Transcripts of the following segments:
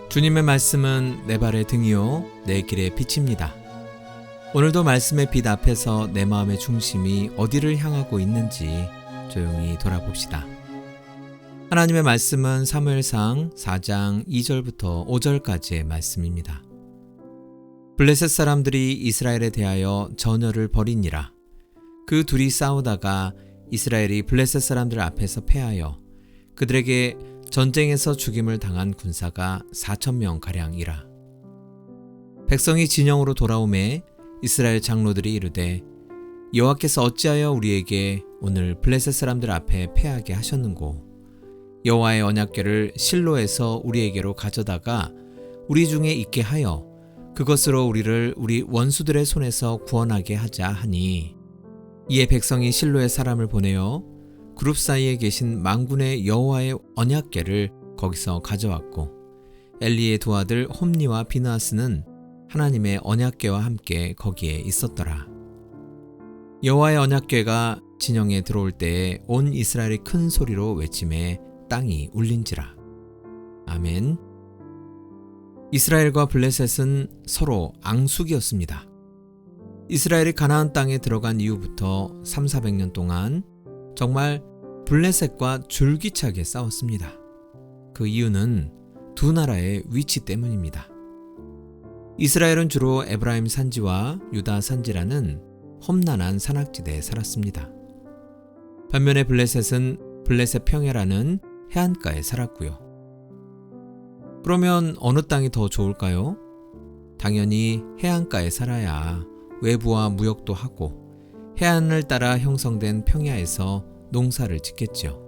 주님의 말씀은 내 발의 등이요 내 길의 빛입니다. 오늘도 말씀의 빛 앞에서 내 마음의 중심이 어디를 향하고 있는지 조용히 돌아봅시다. 하나님의 말씀은 사무엘상 4장 2절부터 5절까지의 말씀입니다. 블레셋 사람들이 이스라엘에 대하여 전열을 벌이니라. 그 둘이 싸우다가 이스라엘이 블레셋 사람들 앞에서 패하여 그들에게 전쟁에서 죽임을 당한 군사가 4,000명 가량이라. 백성이 진영으로 돌아오매 이스라엘 장로들이 이르되 여호와께서 어찌하여 우리에게 오늘 블레셋 사람들 앞에 패하게 하셨는고 여호와의 언약궤를 실로에서 우리에게로 가져다가 우리 중에 있게 하여 그것으로 우리를 우리 원수들의 손에서 구원하게 하자 하니 이에 백성이 실로에 사람을 보내어 그룹 사이에 계신 만군의 여호와의 언약궤를 거기서 가져왔고 엘리의 두 아들 홈니와 비느하스는 하나님의 언약궤와 함께 거기에 있었더라. 여호와의 언약궤가 진영에 들어올 때에 온 이스라엘이 큰 소리로 외치매 땅이 울린지라. 아멘. 이스라엘과 블레셋은 서로 앙숙이었습니다. 이스라엘이 가나안 땅에 들어간 이후부터 300~400년 동안 정말 블레셋과 줄기차게 싸웠습니다. 그 이유는 두 나라의 위치 때문입니다. 이스라엘은 주로 에브라임 산지와 유다 산지라는 험난한 산악지대에 살았습니다. 반면에 블레셋은 블레셋 평야라는 해안가에 살았고요. 그러면 어느 땅이 더 좋을까요? 당연히 해안가에 살아야 외부와 무역도 하고 해안을 따라 형성된 평야에서 농사를 짓겠죠.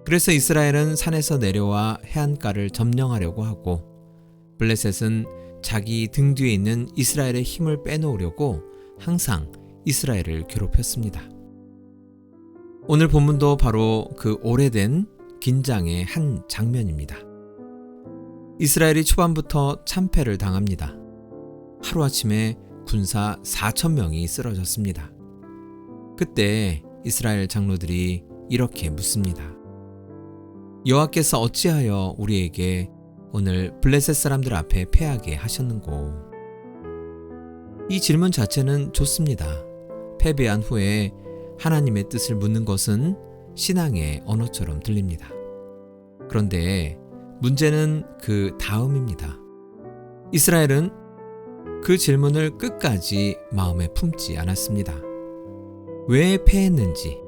그래서 이스라엘은 산에서 내려와 해안가를 점령하려고 하고 블레셋은 자기 등 뒤에 있는 이스라엘의 힘을 빼놓으려고 항상 이스라엘을 괴롭혔습니다. 오늘 본문도 바로 그 오래된 긴장의 한 장면입니다. 이스라엘이 초반부터 참패를 당합니다. 하루아침에 군사 4,000명이 쓰러졌습니다. 그때 이스라엘 장로들이 이렇게 묻습니다. 여호와께서 어찌하여 우리에게 오늘 블레셋 사람들 앞에 패하게 하셨는고? 이 질문 자체는 좋습니다. 패배한 후에 하나님의 뜻을 묻는 것은 신앙의 언어처럼 들립니다. 그런데 문제는 그 다음입니다. 이스라엘은 그 질문을 끝까지 마음에 품지 않았습니다. 왜 패했는지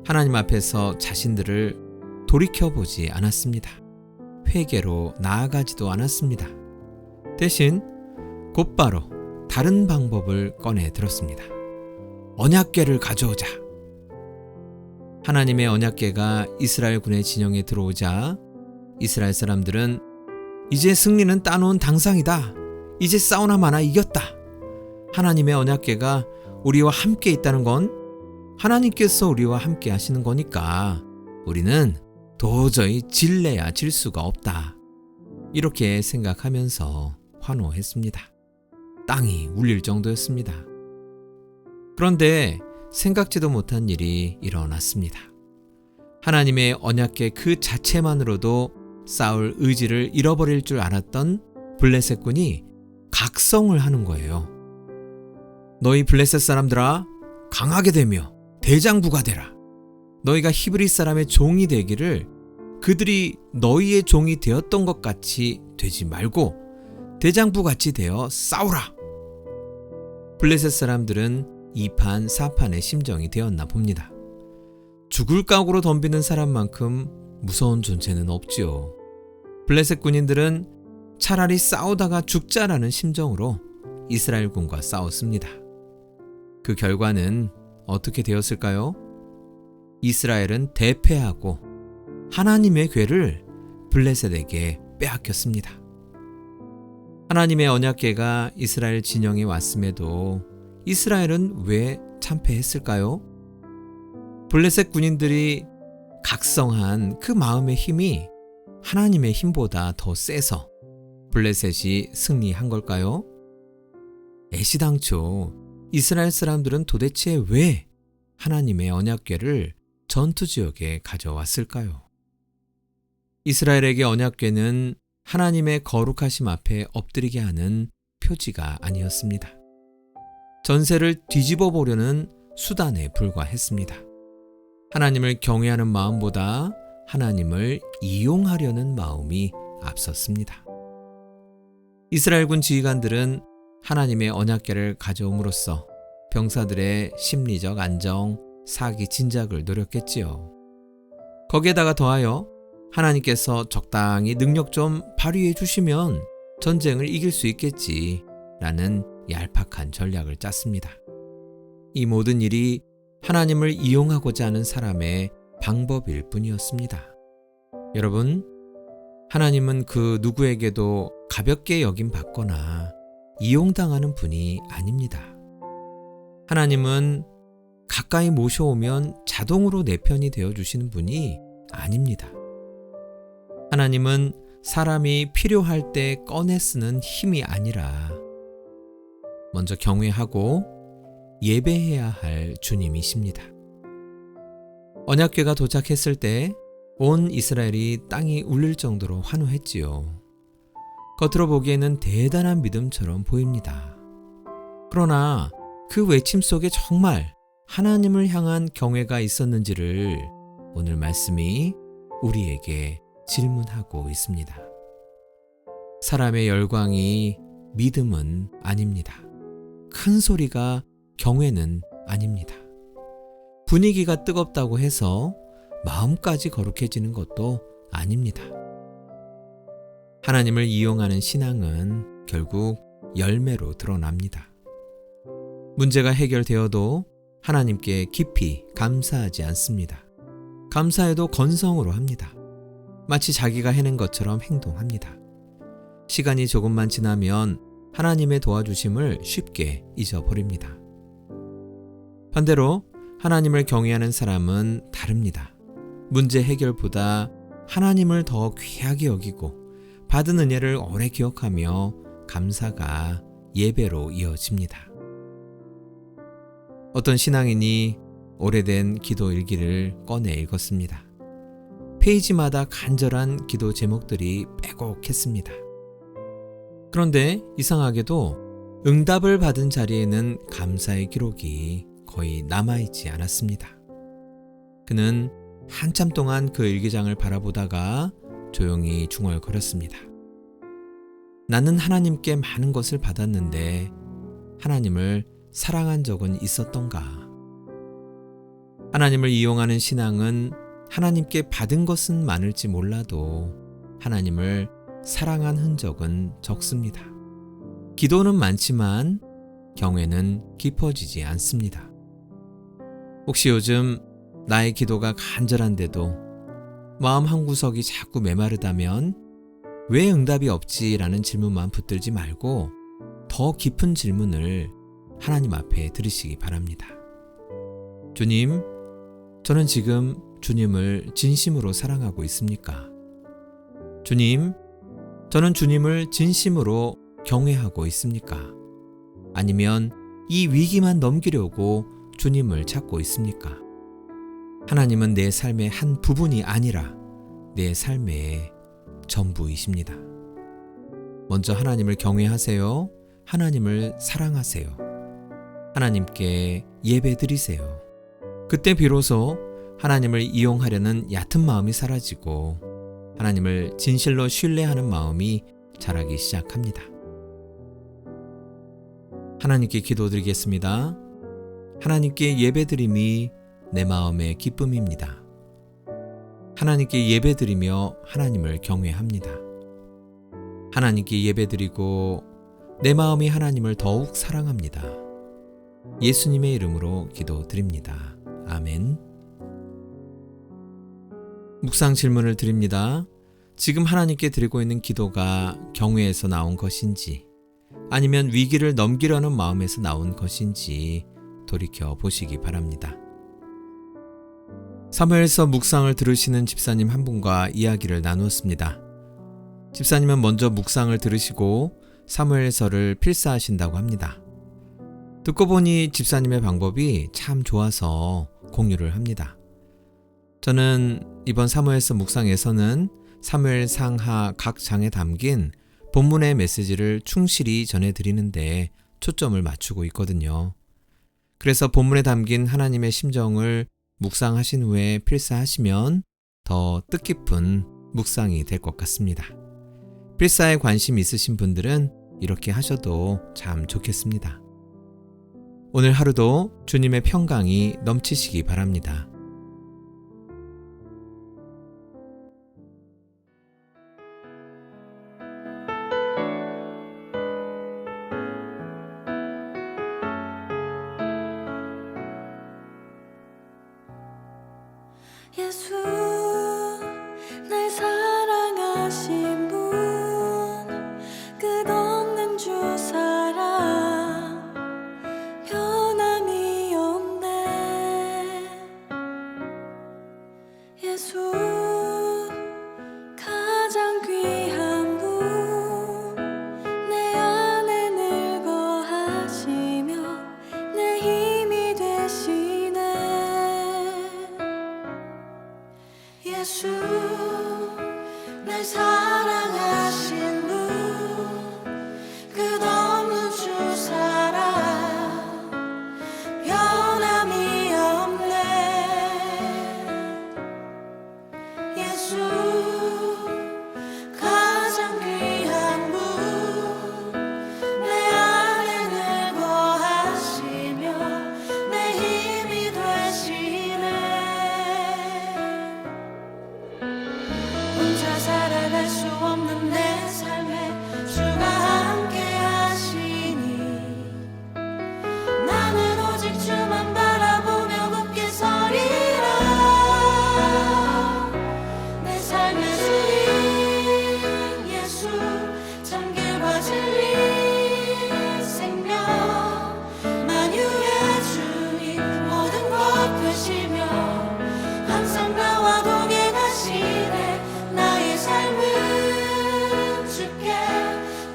하나님 앞에서 자신들을 돌이켜보지 않았습니다. 회개로 나아가지도 않았습니다. 대신 곧바로 다른 방법을 꺼내 들었습니다. 언약궤를 가져오자. 하나님의 언약궤가 이스라엘 군의 진영에 들어오자 이스라엘 사람들은 이제 승리는 따놓은 당상이다. 이제 싸우나 마나 이겼다. 하나님의 언약궤가 우리와 함께 있다는 건 하나님께서 우리와 함께 하시는 거니까 우리는 도저히 질래야 질 수가 없다. 이렇게 생각하면서 환호했습니다. 땅이 울릴 정도였습니다. 그런데 생각지도 못한 일이 일어났습니다. 하나님의 언약궤 그 자체만으로도 싸울 의지를 잃어버릴 줄 알았던 블레셋 군이 각성을 하는 거예요. 너희 블레셋 사람들아, 강하게 되며 대장부가 되라. 너희가 히브리 사람의 종이 되기를 그들이 너희의 종이 되었던 것 같이 되지 말고 대장부같이 되어 싸우라. 블레셋 사람들은 이판사판의 심정이 되었나 봅니다. 죽을 각오로 덤비는 사람만큼 무서운 존재는 없지요. 블레셋 군인들은 차라리 싸우다가 죽자라는 심정으로 이스라엘 군과 싸웠습니다. 그 결과는 어떻게 되었을까요? 이스라엘은 대패하고 하나님의 궤를 블레셋에게 빼앗겼습니다. 하나님의 언약궤가 이스라엘 진영에 왔음에도 이스라엘은 왜 참패했을까요? 블레셋 군인들이 각성한 그 마음의 힘이 하나님의 힘보다 더 세서 블레셋이 승리한 걸까요? 애시당초 이스라엘 사람들은 도대체 왜 하나님의 언약궤를 전투지역에 가져왔을까요? 이스라엘에게 언약궤는 하나님의 거룩하심 앞에 엎드리게 하는 표지가 아니었습니다. 전세를 뒤집어 보려는 수단에 불과했습니다. 하나님을 경외하는 마음보다 하나님을 이용하려는 마음이 앞섰습니다. 이스라엘군 지휘관들은 하나님의 언약궤를 가져옴으로써 병사들의 심리적 안정, 사기 진작을 노렸겠지요. 거기에다가 더하여 하나님께서 적당히 능력 좀 발휘해 주시면 전쟁을 이길 수 있겠지라는 얄팍한 전략을 짰습니다. 이 모든 일이 하나님을 이용하고자 하는 사람의 방법일 뿐이었습니다. 여러분, 하나님은 그 누구에게도 가볍게 여김받거나 이용당하는 분이 아닙니다. 하나님은 가까이 모셔오면 자동으로 내 편이 되어주시는 분이 아닙니다. 하나님은 사람이 필요할 때 꺼내 쓰는 힘이 아니라 먼저 경외하고 예배해야 할 주님이십니다. 언약궤가 도착했을 때 온 이스라엘이 땅이 울릴 정도로 환호했지요. 겉으로 보기에는 대단한 믿음처럼 보입니다. 그러나 그 외침 속에 정말 하나님을 향한 경외가 있었는지를 오늘 말씀이 우리에게 질문하고 있습니다. 사람의 열광이 믿음은 아닙니다. 큰 소리가 경외는 아닙니다. 분위기가 뜨겁다고 해서 마음까지 거룩해지는 것도 아닙니다. 하나님을 이용하는 신앙은 결국 열매로 드러납니다. 문제가 해결되어도 하나님께 깊이 감사하지 않습니다. 감사해도 건성으로 합니다. 마치 자기가 해낸 것처럼 행동합니다. 시간이 조금만 지나면 하나님의 도와주심을 쉽게 잊어버립니다. 반대로 하나님을 경외하는 사람은 다릅니다. 문제 해결보다 하나님을 더 귀하게 여기고 받은 은혜를 오래 기억하며 감사가 예배로 이어집니다. 어떤 신앙인이 오래된 기도 일기를 꺼내 읽었습니다. 페이지마다 간절한 기도 제목들이 빼곡했습니다. 그런데 이상하게도 응답을 받은 자리에는 감사의 기록이 거의 남아있지 않았습니다. 그는 한참 동안 그 일기장을 바라보다가 조용히 중얼거렸습니다. 나는 하나님께 많은 것을 받았는데 하나님을 사랑한 적은 있었던가? 하나님을 이용하는 신앙은 하나님께 받은 것은 많을지 몰라도 하나님을 사랑한 흔적은 적습니다. 기도는 많지만 경외는 깊어지지 않습니다. 혹시 요즘 나의 기도가 간절한데도 마음 한구석이 자꾸 메마르다면 왜 응답이 없지라는 질문만 붙들지 말고 더 깊은 질문을 하나님 앞에 드리시기 바랍니다. 주님, 저는 지금 주님을 진심으로 사랑하고 있습니까? 주님, 저는 주님을 진심으로 경외하고 있습니까? 아니면 이 위기만 넘기려고 주님을 찾고 있습니까? 하나님은 내 삶의 한 부분이 아니라 내 삶의 전부이십니다. 먼저 하나님을 경외하세요. 하나님을 사랑하세요. 하나님께 예배드리세요. 그때 비로소 하나님을 이용하려는 얕은 마음이 사라지고 하나님을 진실로 신뢰하는 마음이 자라기 시작합니다. 하나님께 기도드리겠습니다. 하나님께 예배드림이 내 마음의 기쁨입니다. 하나님께 예배드리며 하나님을 경외합니다. 하나님께 예배드리고 내 마음이 하나님을 더욱 사랑합니다. 예수님의 이름으로 기도드립니다. 아멘. 묵상 질문을 드립니다. 지금 하나님께 드리고 있는 기도가 경외에서 나온 것인지 아니면 위기를 넘기려는 마음에서 나온 것인지 돌이켜 보시기 바랍니다. 사무엘서 묵상을 들으시는 집사님 한 분과 이야기를 나누었습니다. 집사님은 먼저 묵상을 들으시고 사무엘서를 필사하신다고 합니다. 듣고 보니 집사님의 방법이 참 좋아서 공유를 합니다. 저는 이번 사무엘서 묵상에서는 사무엘 상하 각 장에 담긴 본문의 메시지를 충실히 전해드리는 데 초점을 맞추고 있거든요. 그래서 본문에 담긴 하나님의 심정을 묵상하신 후에 필사하시면 더 뜻깊은 묵상이 될 것 같습니다. 필사에 관심 있으신 분들은 이렇게 하셔도 참 좋겠습니다. 오늘 하루도 주님의 평강이 넘치시기 바랍니다. 예수 날 사랑하신 분 끝없는 주 사랑 변함이 없네. 예수 가장 귀한 분 내 안에 늘 거하시며 내 힘이 되시네. 예수 날 사랑하신 분 끝없는 주 사랑 변함이 없네. 예수 가장 귀한 분 내 안에 늘 거하시며 내 힘이 되시네. 혼자 살아갈 수 없는 내 삶에 주가 함께 하시니 나는 오직 주만 바라보며 굳게 서리라. 내 삶의 주인 예수 참 길과 진리 생명 만유의 주님 모든 것 되시며 항상 나와 동행하시네. 나의 삶은 주께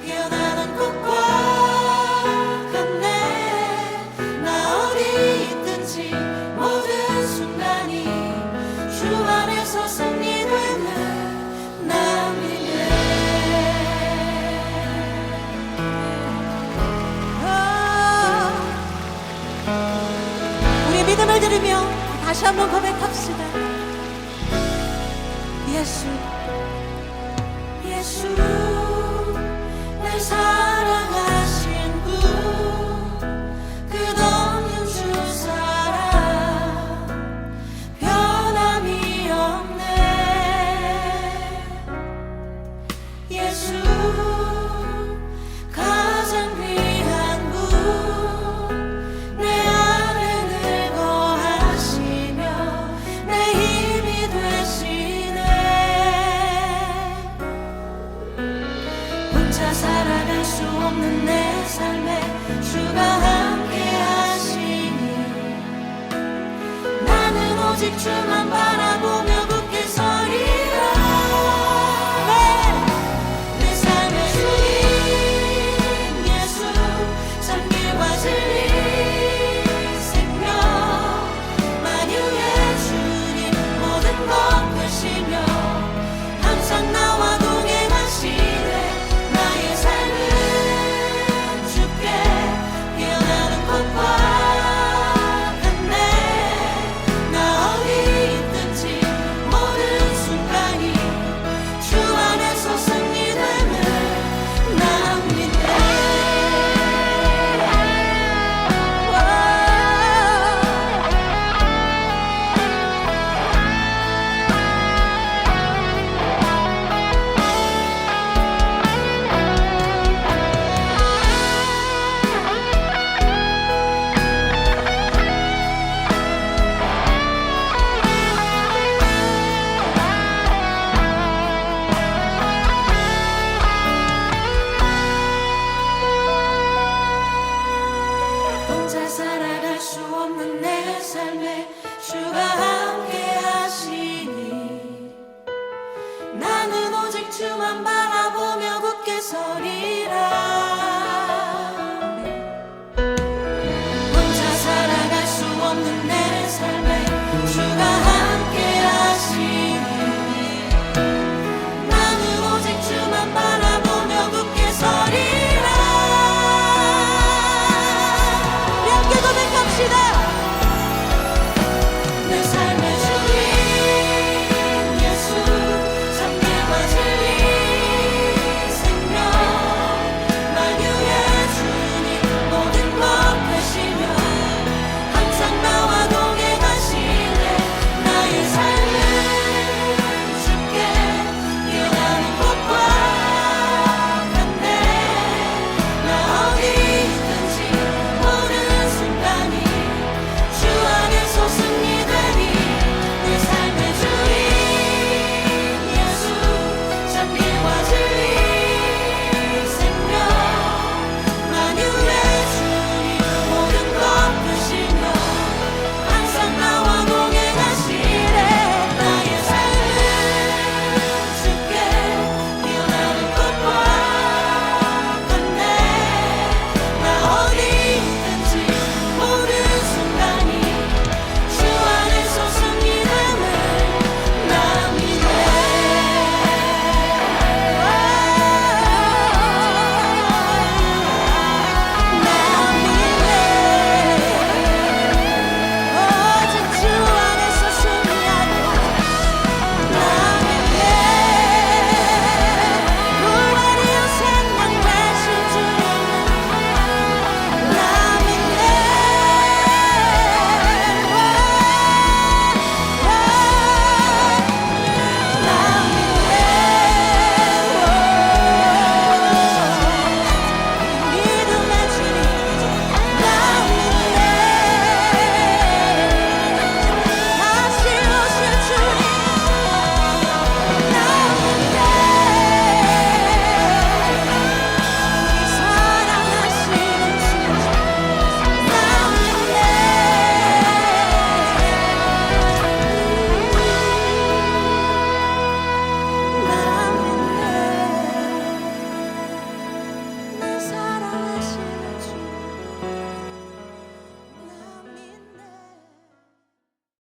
피어나는 꽃과 같네. 나 어디 있든지 모든 순간이 주 안에서 승리되는 나 믿네. 우리 믿음을 들으며 다시 한번 고백합시다. 예수 예수 날 사랑하신 분 끝없는 주 사랑 변함이 없네. 예수 가장 귀한 분 내 안에 늘 거하시며 내 힘이 되시네. 혼자 살아갈 수 없는 내 삶에 주가 함께 하시니 나는 오직 주만 바라보며 굳게 서리라. 내 삶의 주인 예수 참 길과 진리 생명 만유의 주님 모든 것 되시며 항상 나와 동행하시네. 나의 삶은 주께 피어나는 꽃과 같네. 나 어디 있든지 모든 순간이 주 안에서 승리되는 나 믿네. 혼자 살아갈 수 없는 내 삶에 주가